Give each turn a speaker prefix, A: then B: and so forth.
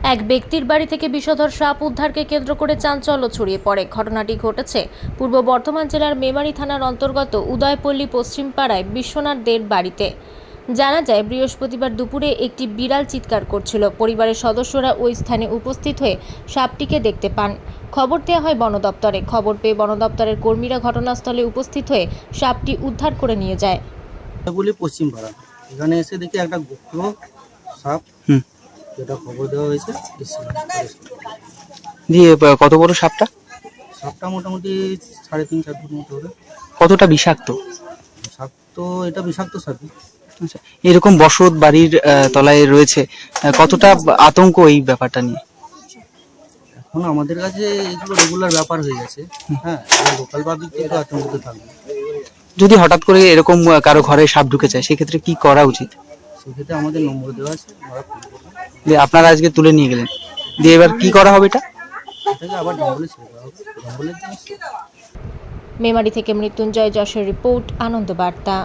A: এক ব্যক্তির বাড়ি থেকে বিষধর সাপ উদ্ধারকে কেন্দ্র করে চাঞ্চল্য ছড়িয়ে পড়ে। ঘটনাটি ঘটেছে পূর্ব বর্ধমান জেলার মেমারি থানার অন্তর্গত উদয়পল্লী পশ্চিম পাড়ায় বিশ্বনাথ দের বাড়িতে। জানা যায়, বৃহস্পতিবার দুপুরে একটি বিড়াল চিৎকার করছিল। পরিবারের সদস্যরা ওই স্থানে উপস্থিত হয়ে সাপটিকে দেখতে পান। খবর দেওয়া হয় বন দপ্তরে। খবর পেয়ে বন দপ্তরের কর্মীরা ঘটনাস্থলে উপস্থিত হয়ে সাপটি উদ্ধার করে নিয়ে যায়।
B: বলি পশ্চিম পাড়া, এখানে এসে দেখি একটা গোখর সাপ, যেটা খবর দেওয়া হয়েছে।
C: দিয়ে কত বড় সাপটা?
B: সাপটা মোটামুটি 3.5-4 ফুট মতো হবে।
C: কতটা বিষাক্ত?
B: সাপ তো এটা বিষাক্ত সাপই।
C: আচ্ছা, এরকম বসত বাড়ির তলায় রয়েছে, কতটা আতঙ্ক এই ব্যাপারটা নিয়ে?
B: এখন আমাদের কাছে এগুলো রেগুলার ব্যাপার হয়ে গেছে। হ্যাঁ, লোকাল পাবলিক কিন্তু আতঙ্কিত থাকবে।
C: যদি হঠাৎ করে এরকম কারো ঘরে সাপ ঢুকে যায়, সেক্ষেত্রে কি করা উচিত?
B: সেক্ষেত্রে আমাদের নম্বর দেওয়া আছে, আমরা ফোন করবো।
C: যে আপনারা আজকে তুলে নিয়ে গেলেন, দিয়ে এবার কি করা হবে এটা?
B: এটাকে আবার জঙ্গলে ছেড়ে দেওয়া হবে। জঙ্গলের জিনিস।
A: মেমারি থেকে মৃত্যুঞ্জয় যশের রিপোর্ট, আনন্দ বার্তা।